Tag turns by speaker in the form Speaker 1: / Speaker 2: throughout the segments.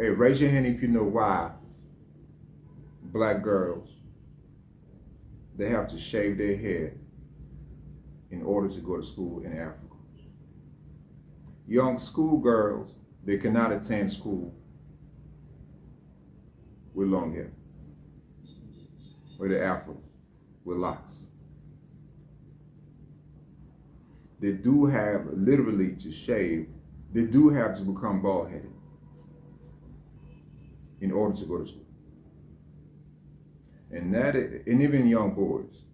Speaker 1: Hey, raise your hand if you know why black girls, they have to shave their head in order to go to school in Africa. Young schoolgirls, they cannot attend school with long hair, with the afro, with locks. They do have literally to shave, they do have to become bald-headed in order to go to school. And even young boys,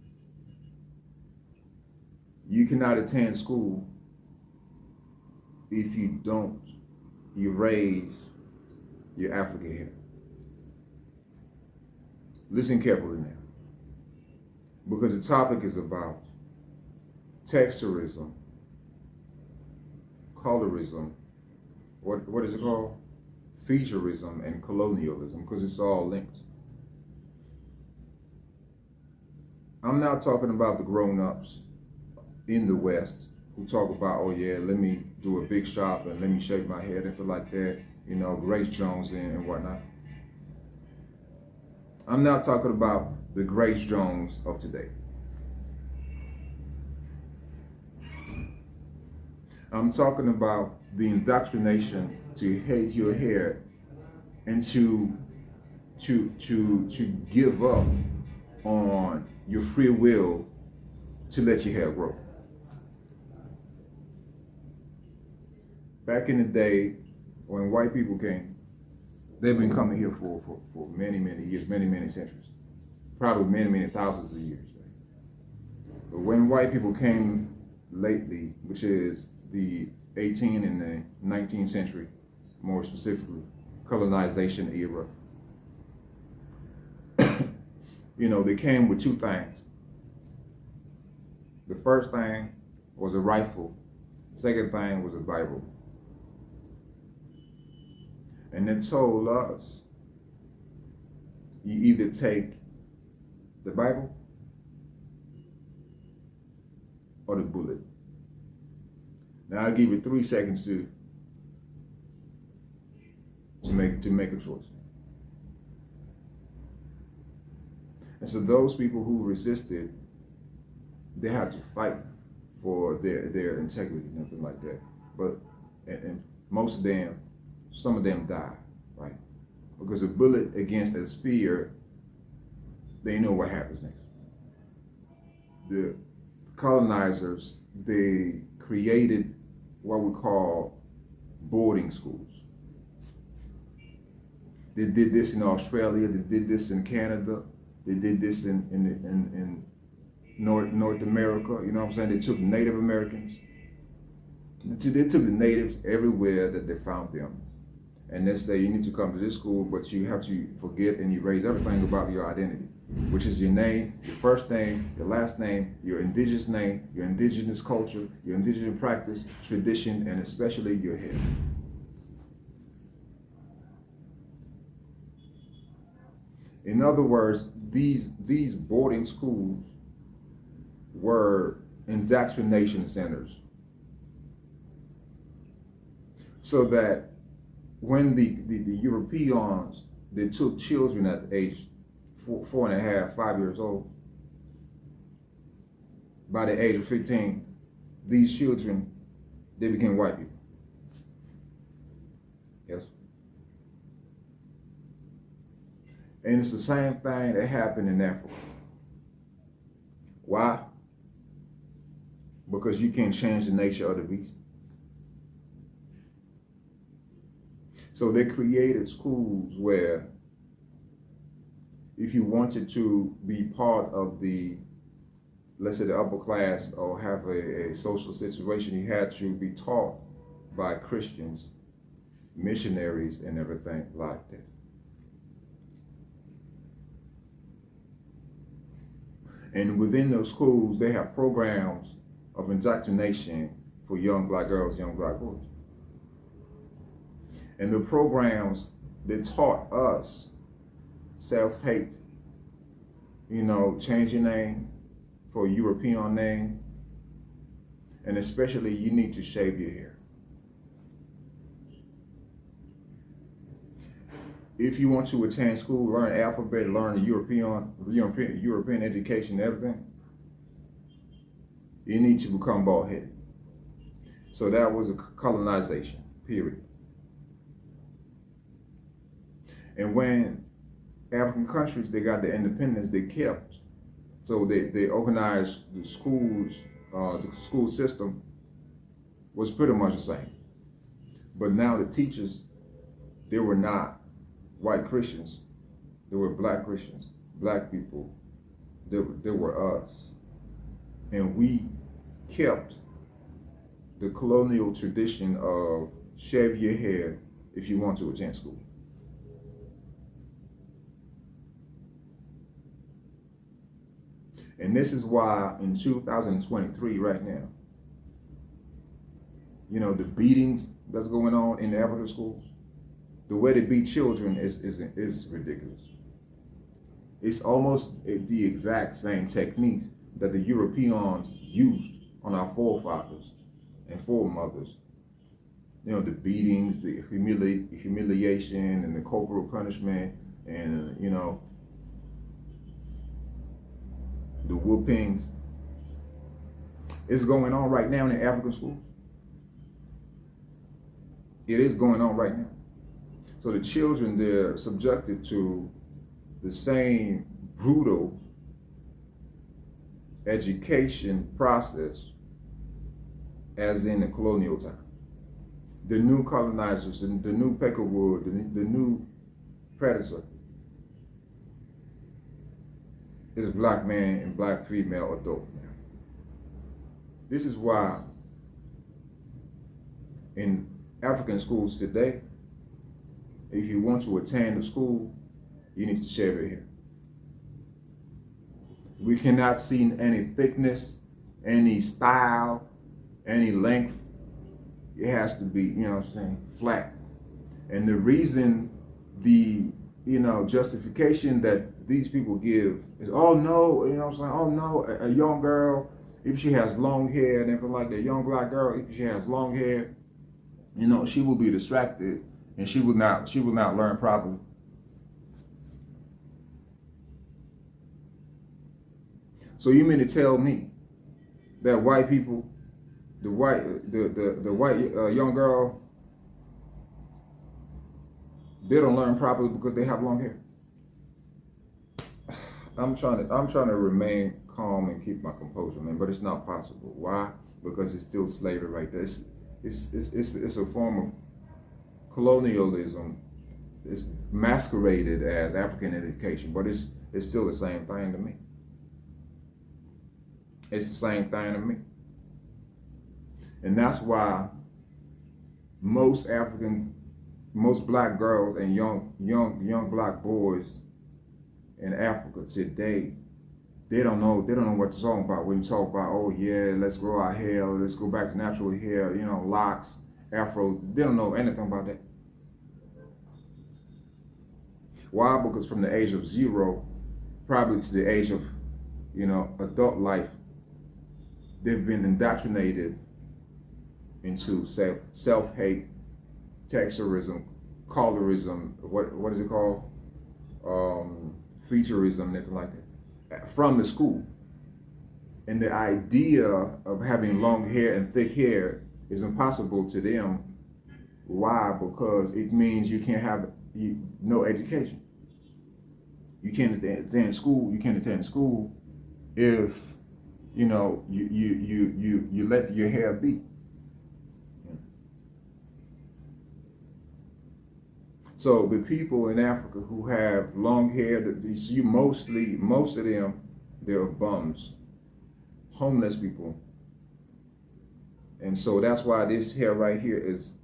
Speaker 1: you cannot attend school if you don't erase your African hair. Listen carefully now, because the topic is about texturism, colorism, what is it called? Featureism and colonialism, because it's all linked. I'm not talking about the grown-ups in the West who talk about, oh yeah, let me do a big shop and let me shake my head and feel like that, you know, Grace Jones and whatnot. I'm not talking about the Grace Jones of today. I'm talking about the indoctrination to hate your hair and to give up on your free will to let your hair grow. Back in the day, when white people came, they've been coming here for many, many years, many, many centuries, probably many, many thousands of years. But when white people came lately, which is the 18th and the 19th century, more specifically, colonization era, you know, they came with two things. The first thing was a rifle. Second thing was a Bible. And they told us, you either take the Bible or the bullet. Now I'll give you 3 seconds to make a choice. And so those people who resisted, they had to fight for their integrity and everything like that. But and most of them, some of them died, right? Because a bullet against a spear, they know what happens next. The colonizers, they created what we call boarding schools. They did this in Australia, they did this in Canada, they did this in North America, you know what I'm saying? They took Native Americans. They took the natives everywhere that they found them. And they say, you need to come to this school, but you have to forget and erase everything about your identity, which is your name, your first name, your last name, your indigenous name, your indigenous culture, your indigenous practice, tradition, and especially your hair. In other words, these boarding schools were indoctrination centers. So that when the Europeans, they took children at the age 4.5, 5 years old, by the age of 15, these children, they became white people. Yes. And it's the same thing that happened in Africa. Why? Because you can't change the nature of the beast. So they created schools where if you wanted to be part of the, let's say the upper class, or have a social situation, you had to be taught by Christians, missionaries, and everything like that. And within those schools, they have programs of indoctrination for young black girls, young black boys. And the programs, they taught us self-hate, you know, change your name for a European name, and especially you need to shave your hair. if you want to attend school, learn alphabet, learn the European education, everything, you need to become bald-headed. So that was a colonization, period. And when African countries, they got their independence, they kept. So they organized the schools, the school system was pretty much the same. But now the teachers, they were not white Christians. They were black Christians, black people. They were us. And we kept the colonial tradition of shave your hair if you want to attend school. And this is why in 2023 right now, you know, the beatings that's going on in the African schools, the way they beat children is ridiculous. It's almost the exact same techniques that the Europeans used on our forefathers and foremothers. You know, the beatings, the humiliation, and the corporal punishment, and, you know, the whoopings. It's going on right now in the African schools. It is going on right now. So the children, they're subjected to the same brutal education process as in the colonial time. The new colonizers, and the new Peckerwood, the new predator is a black man and black female adult now. This is why in African schools today, if you want to attend the school, you need to shave your hair. We cannot see any thickness, any style, any length. It has to be, you know what I'm saying, flat. And the reason, the, you know, justification that these people give is, oh no, you know what I'm saying, oh no, a young girl, if she has long hair and everything like that, young black girl, if she has long hair, you know, she will be distracted and she will not learn properly. So you mean to tell me that white people, the white young girl, they don't learn properly because they have long hair? I'm trying to remain calm and keep my composure, man, but it's not possible. Why? Because it's still slavery right there. It's a form of colonialism. It's masqueraded as African education, but it's still the same thing to me. It's the same thing to me. And that's why most black girls and young black boys in Africa today, they don't know what to talk about. When you talk about, oh yeah, let's grow our hair, let's go back to natural hair, you know, locks, afro, they don't know anything about that. Why? Because from the age of 0, probably to the age of, you know, adult life, they've been indoctrinated into self-hate, texturism, colorism, what is it called? Featureism, anything like that, from the school. And the idea of having long hair and thick hair is impossible to them. Why? Because it means you can't have no education. You can't attend school. You can't attend school if, you know, you let your hair be. So the people in Africa who have long hair, most of them, they're bums, homeless people. And so that's why this hair right here is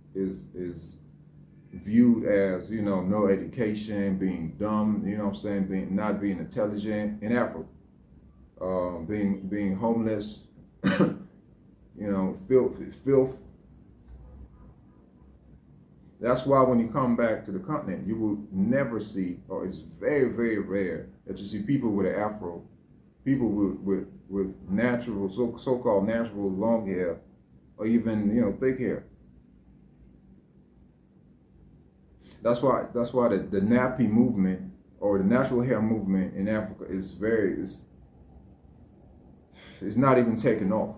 Speaker 1: viewed as, you know, no education, being dumb, you know what I'm saying, not being intelligent in Africa. Being homeless, you know, filth. That's why when you come back to the continent, you will never see, or it's very, very rare that you see people with an afro, people with natural, so-called natural long hair, or even, you know, thick hair. That's why the nappy movement or the natural hair movement in Africa is it's not even taken off.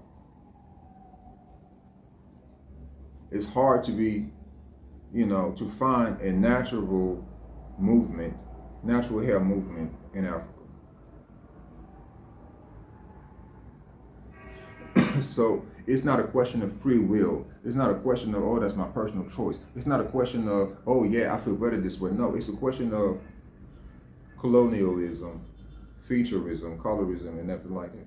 Speaker 1: It's hard to be, to find a natural hair movement in Africa. So it's not a question of free will. It's not a question of, oh, that's my personal choice. It's not a question of, oh yeah, I feel better this way. No, it's a question of colonialism, featureism, colorism, and everything like that.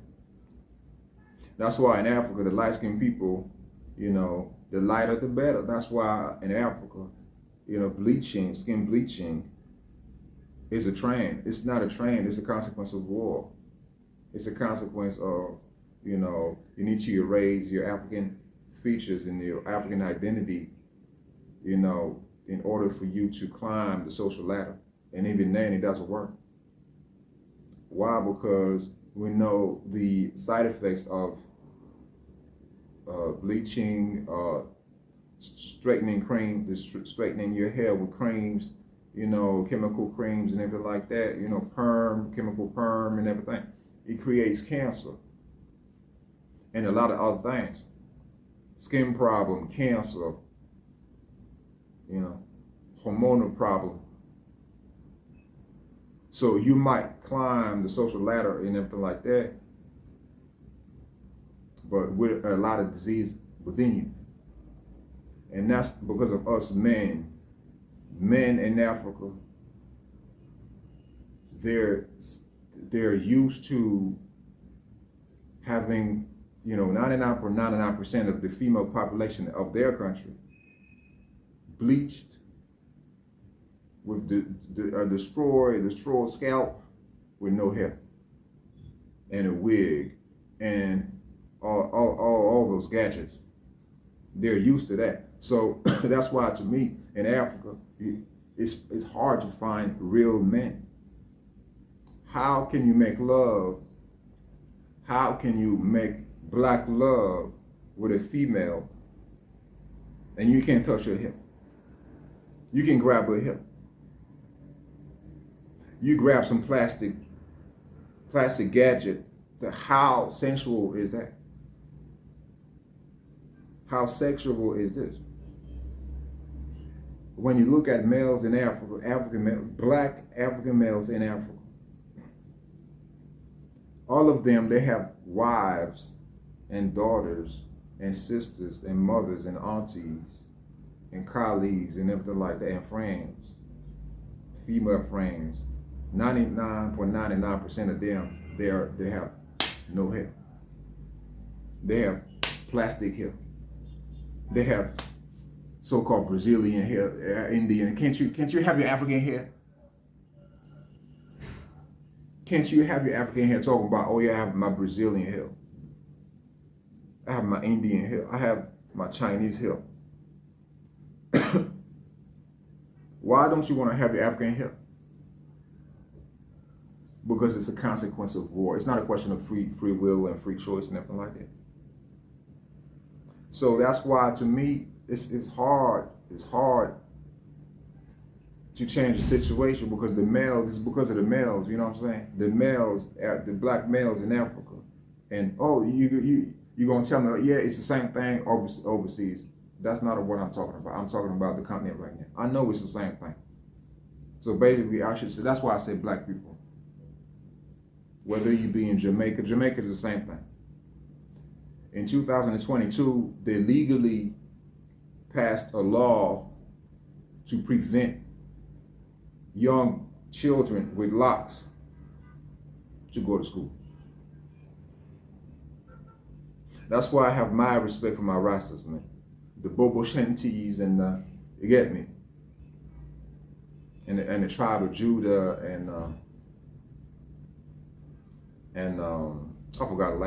Speaker 1: That's why in Africa, the light-skinned people, the lighter the better. That's why in Africa, skin bleaching is a trend. It's not a trend, it's a consequence of war. It's a consequence of, you need to erase your African features and your African identity, in order for you to climb the social ladder. And even then, it doesn't work. Why? Because we know the side effects of bleaching, straightening straightening your hair with creams, chemical creams and everything like that, chemical perm and everything. It creates cancer and a lot of other things. Skin problem, cancer, hormonal problem. So you might climb the social ladder and everything like that, but with a lot of disease within you. And that's because of us men. Men in Africa, they're used to having, 99% of the female population of their country bleached with a destroyed scalp with no hair and a wig and all those gadgets. They're used to that. So that's why, to me, in Africa, it's hard to find real men. How can you make love? How can you make black love with a female and you can't touch her hip? You can grab her hip. You grab some plastic gadget. How sensual is that? How sexual is this? When you look at males in Africa, black African males in Africa, all of them, they have wives and daughters and sisters and mothers and aunties and colleagues and everything like that, and friends, female friends. 99.99% of them, they have no hair. They have plastic hair. They have so-called Brazilian hair, Indian. Can't you have your African hair? Can't you have your African hair talking about, oh yeah, I have my Brazilian hair. I have my Indian hair. I have my Chinese hair. Why don't you want to have your African hair? Because it's a consequence of war. It's not a question of free will and free choice and everything like that. So that's why, to me, it's hard. It's hard to change the situation because it's because of the males. You know what I'm saying? The males, the black males in Africa, and you're gonna tell me, yeah, it's the same thing overseas. That's not what I'm talking about. I'm talking about the continent right now. I know it's the same thing. So basically, I should say, that's why I say black people. Whether you be in Jamaica is the same thing. In 2022, they legally passed a law to prevent young children with locks to go to school. That's why I have my respect for my Rastas, man. The Bobo Shanties and you get me? And the tribe of Judah and I forgot the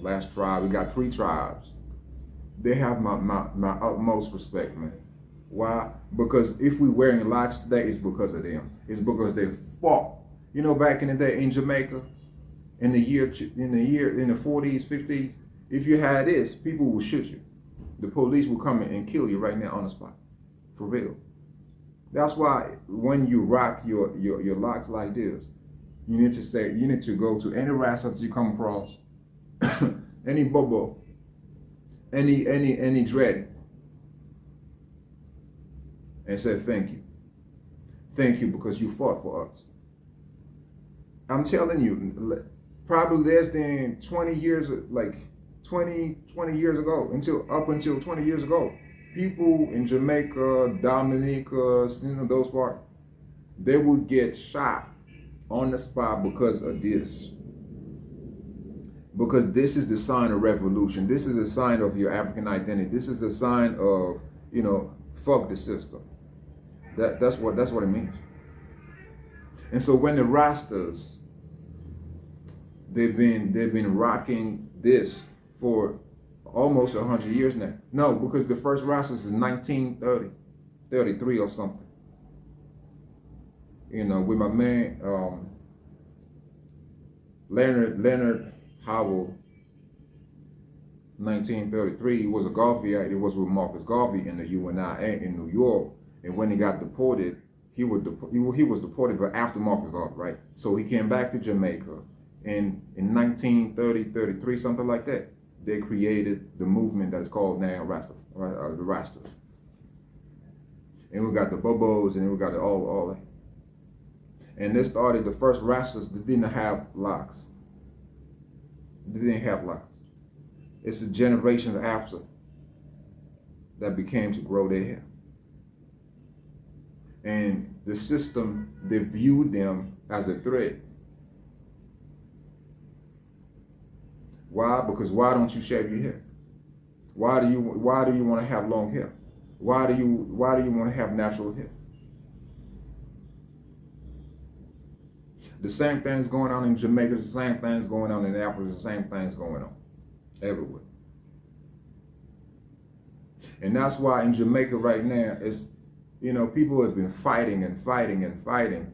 Speaker 1: last tribe. We got 3 tribes. They have my utmost respect, man. Why? Because if we're wearing locks today, it's because of them. It's because they fought. You know, back in the day in Jamaica, in the 40s, 50s, if you had this, people would shoot you. The police will come in and kill you right now on the spot. For real. That's why when you rock your locks like this, you need to say, you need to go to any restaurant you come across, any bubble, any dread, and say thank you. Thank you because you fought for us. I'm telling you, probably less than 20 years, like 20 years ago, up until 20 years ago, people in Jamaica, Dominica, those parts, they would get shot on the spot because of this. Because this is the sign of revolution. This is a sign of your African identity. This is a sign of, fuck the system. That's what it means. And so when the Rastas, they've been rocking this for almost 100 years now. No, because the first Rastas is 1930, 33 or something. With my man Leonard Howell, 1933. He was a Garveyite. It was with Marcus Garvey in the UNIA in New York. And when he got deported, he was deported, but after Marcus Garvey, right? So he came back to Jamaica, and in 1930, 33, something like that, they created the movement that is called now Rasta, the Rastas. And we got the Bobos, and then we got all that. And they started the first Rastas that didn't have locks. They didn't have locks. It's the generations after that became to grow their hair. And the system, they viewed them as a threat. Why? Because why don't you shave your hair? Why do you want to have long hair? Why do you want to have natural hair? The same thing's going on in Jamaica, the same thing's going on in Africa, the same thing's going on everywhere. And that's why in Jamaica right now, it's, people have been fighting and fighting and fighting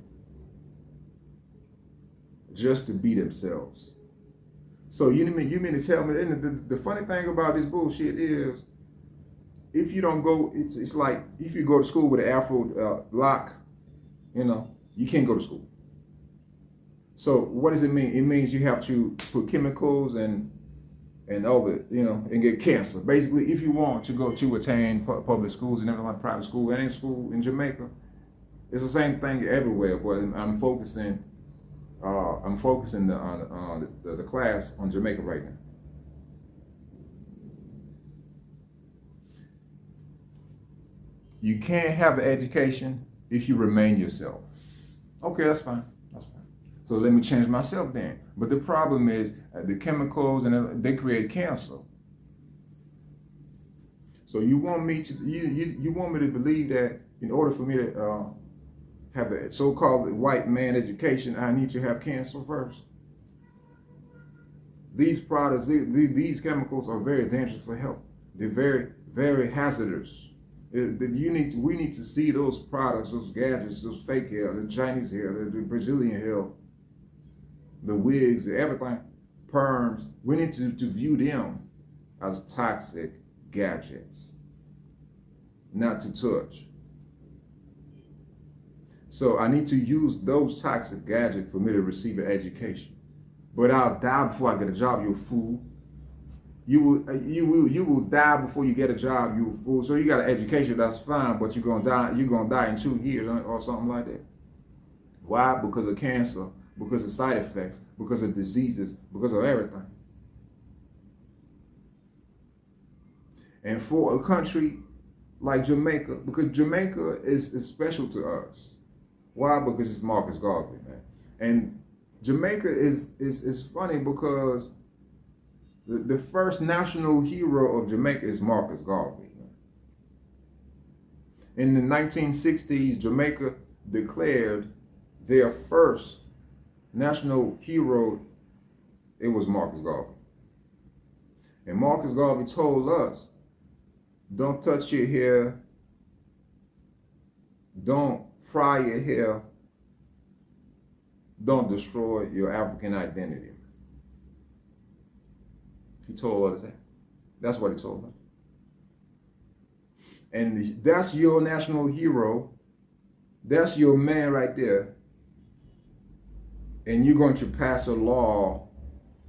Speaker 1: just to be themselves. So you mean to tell me, and the funny thing about this bullshit is, if you don't go, it's like if you go to school with an Afro lock, you can't go to school. So what does it mean? It means you have to put chemicals and all the, and get cancer. Basically, if you want to go to attain public schools and everything like private school, any school in Jamaica, it's the same thing everywhere. But I'm focusing the class on Jamaica right now. You can't have an education if you remain yourself. Okay, that's fine. That's fine. So let me change myself then. But the problem is the chemicals, and they create cancer. So you want me to you want me to believe that in order for me to have a so-called white man education, I need to have cancer first? These products, these chemicals are very dangerous for health. They're very, very hazardous. We need to see those products, those gadgets, those fake hair, the Chinese hair, the Brazilian hair, the wigs, everything, perms. We need to view them as toxic gadgets, not to touch. So I need to use those toxic gadgets for me to receive an education. But I'll die before I get a job, you fool. You will die before you get a job, you fool. So you got an education, that's fine, but you're gonna die in 2 years or something like that. Why? Because of cancer, because of side effects, because of diseases, because of everything. And for a country like Jamaica, because Jamaica is special to us. Why? Because it's Marcus Garvey, man. And Jamaica is funny because the first national hero of Jamaica is Marcus Garvey. In the 1960s, Jamaica declared their first national hero. It was Marcus Garvey. And Marcus Garvey told us, don't touch your hair, don't fry your hair, don't destroy your African identity. He told us that. That's what he told us. And that's your national hero. That's your man right there. And you're going to pass a law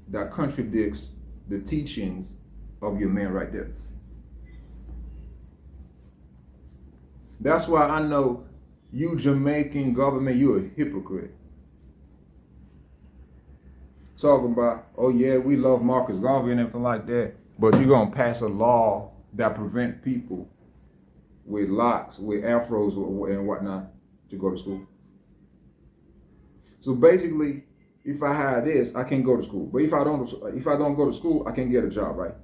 Speaker 1: that contradicts the teachings of your man right there. That's why I know you Jamaican government, you're a hypocrite. Talking about, oh yeah, we love Marcus Garvey and everything like that, but you're gonna pass a law that prevent people with locks, with afros and whatnot to go to school. So basically, if I have this, I can go to school. But if I don't go to school, I can get a job, right?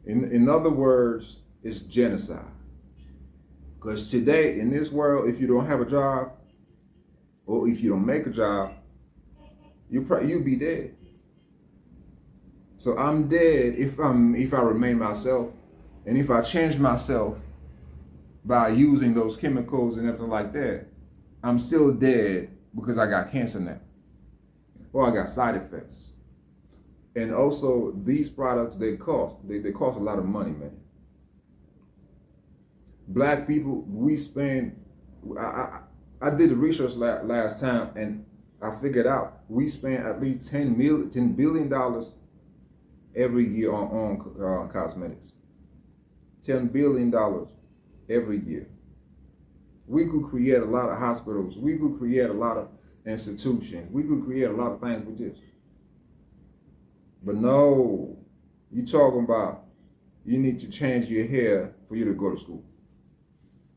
Speaker 1: In other words, it's genocide. Because today in this world, if you don't have a job, or if you don't make a job, you'll be dead. So I'm dead if I remain myself, and if I change myself by using those chemicals and everything like that, I'm still dead because I got cancer now, or I got side effects. And also these products, they cost a lot of money, man. Black people, we spend. I did the research last time, and I figured out we spend at least $10 billion every year on cosmetics. $10 billion every year. We could create a lot of hospitals. We could create a lot of institutions. We could create a lot of things with this. But no, you talking about you need to change your hair for you to go to school.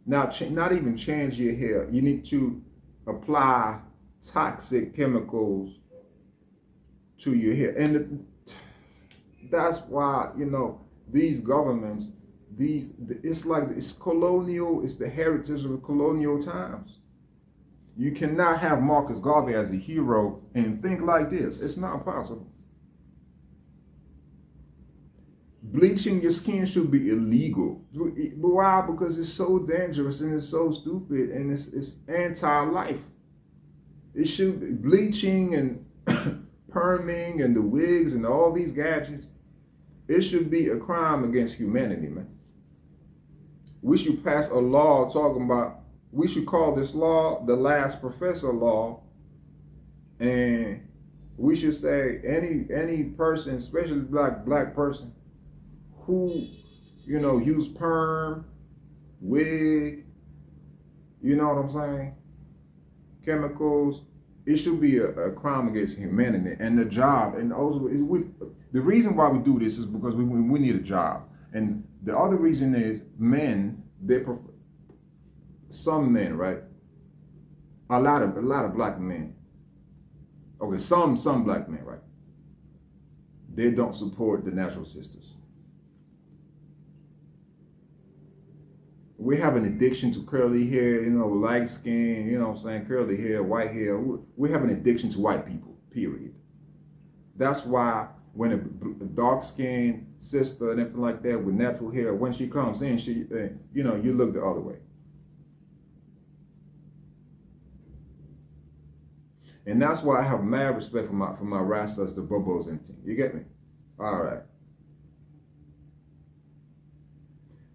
Speaker 1: Now, not even change your hair. You need to apply toxic chemicals to your hair. And that's why, these governments, it's colonial, it's the heritage of colonial times. You cannot have Marcus Garvey as a hero and think like this. It's not possible. Bleaching your skin should be illegal. Why? Because it's so dangerous and it's so stupid and it's anti-life. It should be bleaching and perming and the wigs and all these gadgets. It should be a crime against humanity, man. We should pass a law talking about, we should call this law the last professor law, and we should say any person, especially black person, who use perm, wig, you know what I'm saying, chemicals, it should be a crime against humanity. And the job, and also the reason why we do this is because we need a job. And the other reason is men, they prefer, some men, right? A lot of black men. Okay, some black men, right? They don't support the natural sisters. We have an addiction to curly hair, light skin, curly hair, white hair. We have an addiction to white people, period. That's why when a dark-skinned sister and everything like that with natural hair, when she comes in, you look the other way. And that's why I have mad respect for my Rastas, the Bobos and team. You get me? All right.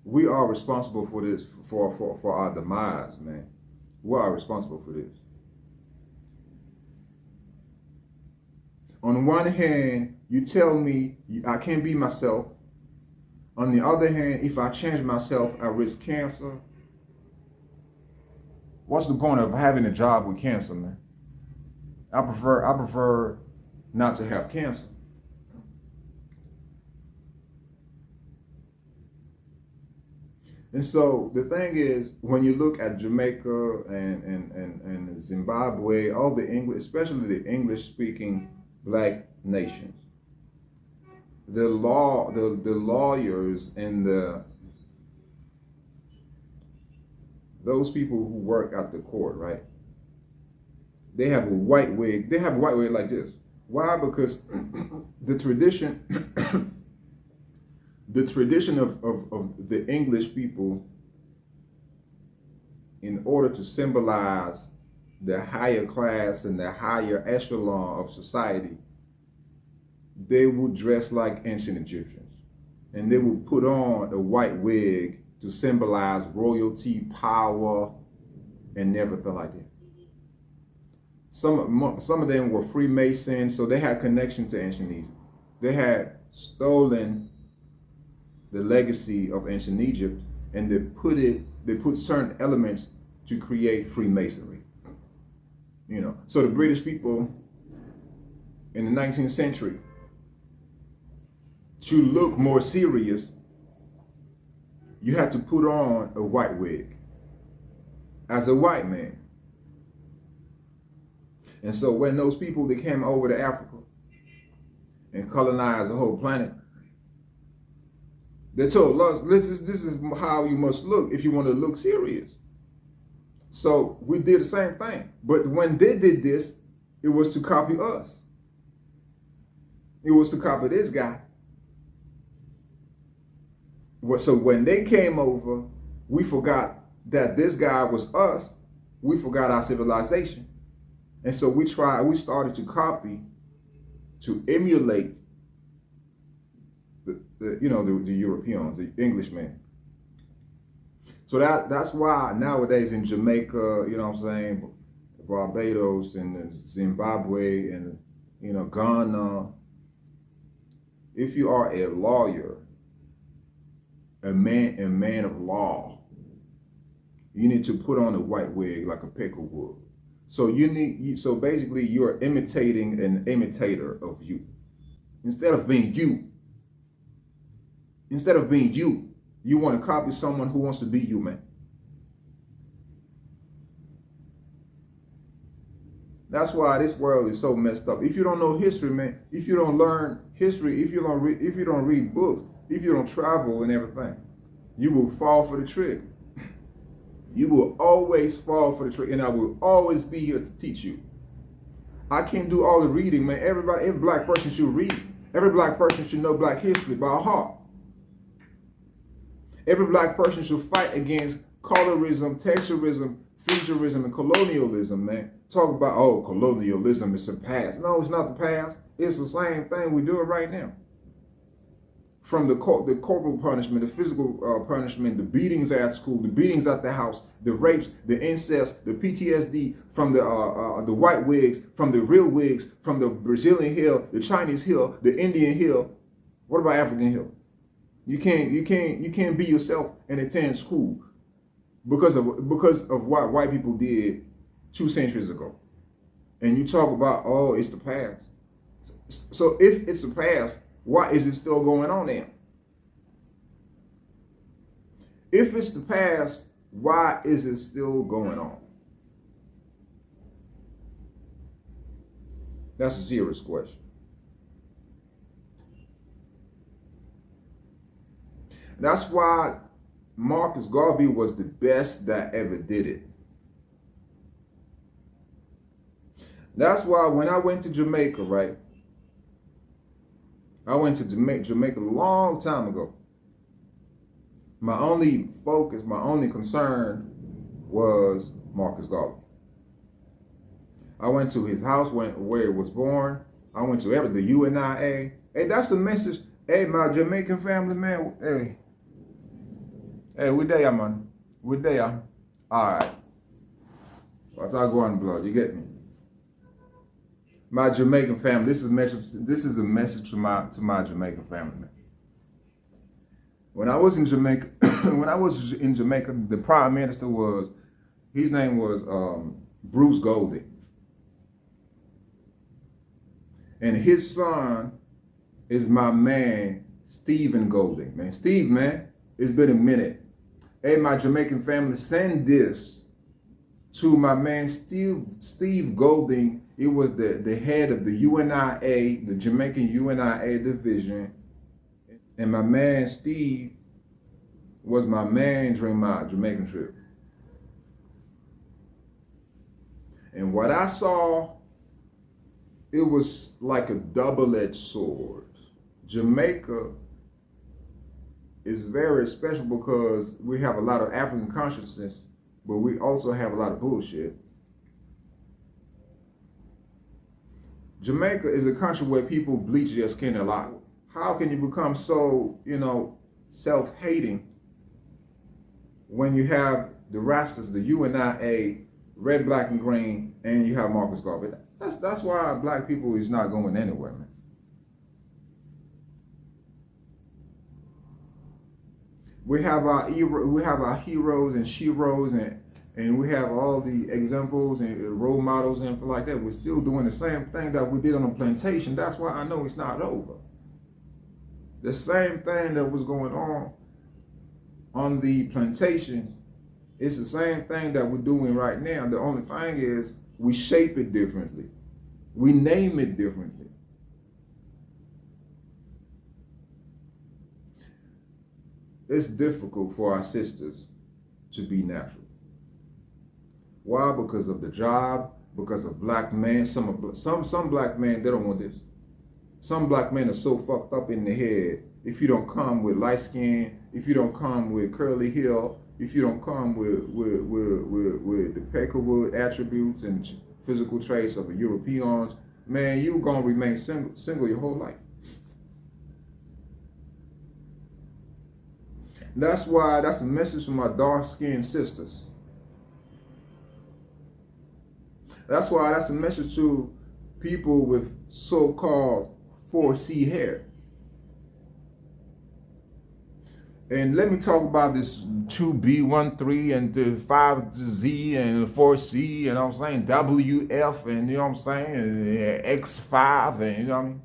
Speaker 1: We are responsible for this, for our demise, man. We are responsible for this. On one hand, you tell me I can't be myself. On the other hand, if I change myself, I risk cancer. What's the point of having a job with cancer, man? I prefer not to have cancer. And so the thing is, when you look at Jamaica and Zimbabwe, all the English, especially the English-speaking black nations, the lawyers and those people who work at the court, right? They have a white wig. They have a white wig like this. Why? Because the tradition. The tradition of the English people, in order to symbolize the higher class and the higher echelon of society, they would dress like ancient Egyptians. And they would put on a white wig to symbolize royalty, power, and everything like that. Some of them were Freemasons, so they had connection to ancient Egypt. They had stolen the legacy of ancient Egypt, and they put certain elements to create Freemasonry. You know, so the British people in the 19th century, to look more serious, you had to put on a white wig as a white man. And so when those people that came over to Africa and colonized the whole planet, they told us, this is how you must look if you want to look serious. So we did the same thing. But when they did this, it was to copy us. It was to copy this guy. So when they came over, we forgot that this guy was us. We forgot our civilization. And so we started to copy, to emulate the Europeans, the Englishmen. So that's why nowadays in Jamaica, you know what I'm saying, Barbados and Zimbabwe and, you know, Ghana, if you are a lawyer, a man of law, you need to put on a white wig like a pickle would. So basically you're imitating an imitator of you. Instead of being you, you want to copy someone who wants to be you, man. That's why this world is so messed up. If you don't know history, man, if you don't learn history, if you don't read books, if you don't travel and everything, you will fall for the trick. You will always fall for the trick, and I will always be here to teach you. I can't do all the reading, man. Every black person should read. Every black person should know black history by heart. Every black person should fight against colorism, texturism, futurism, and colonialism, man. Talk about, oh, colonialism is the past. No, it's not the past. It's the same thing we're doing right now. From the corporal punishment, the physical punishment, the beatings at school, the beatings at the house, the rapes, the incest, the PTSD, from the white wigs, from the real wigs, from the Brazilian hill, the Chinese hill, the Indian hill. What about African hill? You can't be yourself and attend school because of what white people did 2 centuries ago. And you talk about, oh, it's the past. So if it's the past, why is it still going on then? If it's the past, why is it still going on? That's a serious question. That's why Marcus Garvey was the best that ever did it. That's why when I went to Jamaica, right? I went to Jamaica a long time ago. My only focus, my only concern was Marcus Garvey. I went to his house where he was born. I went to the UNIA. Hey, that's a message. Hey, my Jamaican family, man. Hey, we there, man. We there. All right. What's I go on, blood? You get me? My Jamaican family. This is a message to my Jamaican family, man. When I was in Jamaica, the Prime Minister his name was Bruce Golding, and his son is my man Stephen Golding, man. Steve, man, it's been a minute. Hey, my Jamaican family, send this to my man Steve Golding. It was the head of the UNIA, the Jamaican UNIA division. And my man Steve was my man during my Jamaican trip. And what I saw, it was like a double-edged sword. Jamaica is very special because we have a lot of African consciousness, but we also have a lot of bullshit. Jamaica is a country where people bleach their skin a lot. How can you become so, self-hating when you have the Rastas, the UNIA, red, black, and green, and you have Marcus Garvey. That's why black people is not going anywhere, man. We have our heroes and sheroes, and we have all the examples and role models and like that. We're still doing the same thing that we did on the plantation. That's why I know it's not over. The same thing that was going on the plantation, it's the same thing that we're doing right now. The only thing is we shape it differently. We name it differently. It's difficult for our sisters to be natural. Why? Because of the job, because of black men. Some black men, they don't want this. Some black men are so fucked up in the head. If you don't come with light skin, if you don't come with curly hair, if you don't come with the Peckerwood attributes and physical traits of a Europeans, man, you're gonna remain single your whole life. That's why that's a message to my dark-skinned sisters. That's why that's a message to people with so-called 4C hair. And let me talk about this 2B13 and the 5Z and 4C, and I'm saying WF, and you know what I'm saying, and X5, and you know what I mean.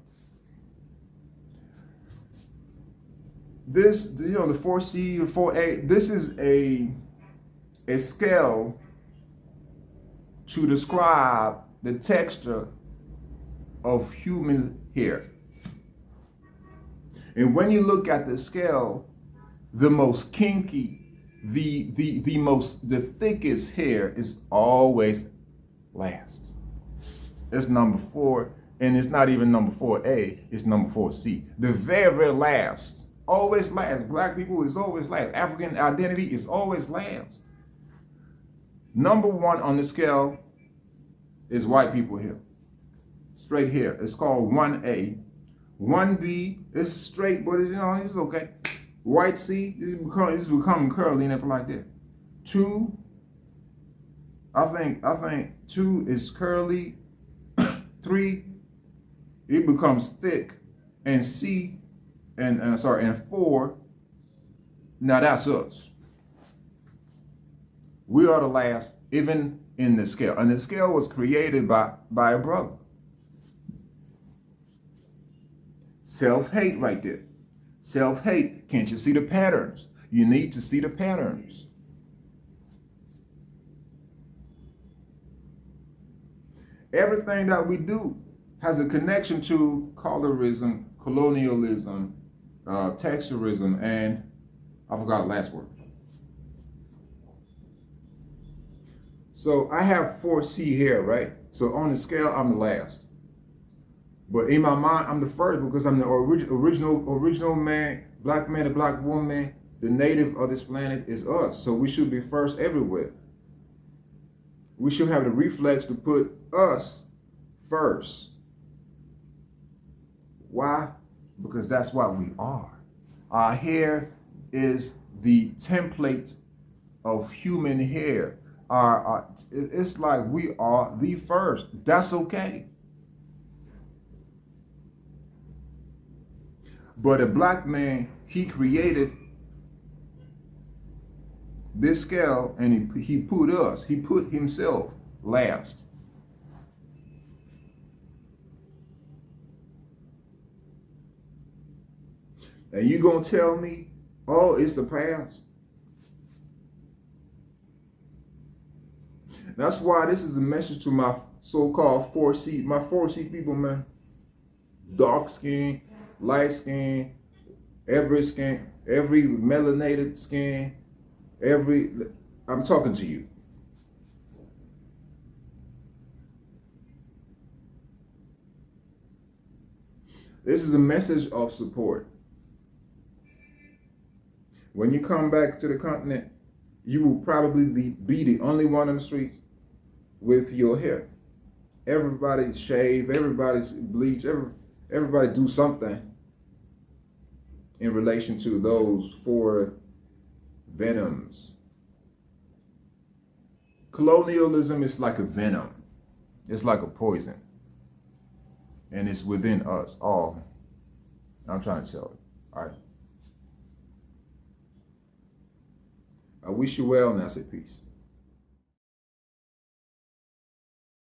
Speaker 1: This, you know, the 4C or 4A, this is a scale to describe the texture of human hair. And when you look at the scale, the most kinky, the thickest hair is always last. It's number 4, and it's not even number 4A, it's number 4C. The very, very last, always last. Black people is always last. African identity is always last. Number 1 on the scale is white people hair. Straight hair. It's called 1A. 1B is straight, but it's okay. White C, this is becoming curly and everything like that. 2, I think 2 is curly. 3, it becomes thick, and C, and 4. Now that's us. We are the last, even in the scale, and the scale was created by a brother. Self-hate right there. Self-hate. Can't you see the patterns? You need to see the patterns. Everything that we do has a connection to colorism, colonialism, texturism, and I forgot the last word. So I have 4C hair, right? So on the scale, I'm the last. But in my mind, I'm the first because I'm the original man, a black woman. The native of this planet is us. So we should be first everywhere. We should have the reflex to put us first. Why? Because that's what we are. Our hair is the template of human hair. It's like we are the first. That's okay. But a black man, he created this scale, and he put himself last. And you gonna tell me, oh, it's the past? That's why this is a message to my so-called 4C, my 4C people, man. Dark skin, light skin, every melanated skin, I'm talking to you. This is a message of support. When you come back to the continent, you will probably be the only one on the streets with your hair. Everybody shave, everybody's bleach, everybody do something in relation to those 4 venoms. Colonialism is like a venom. It's like a poison. And it's within us all. I'm trying to tell you. All right. I wish you well, and I say peace.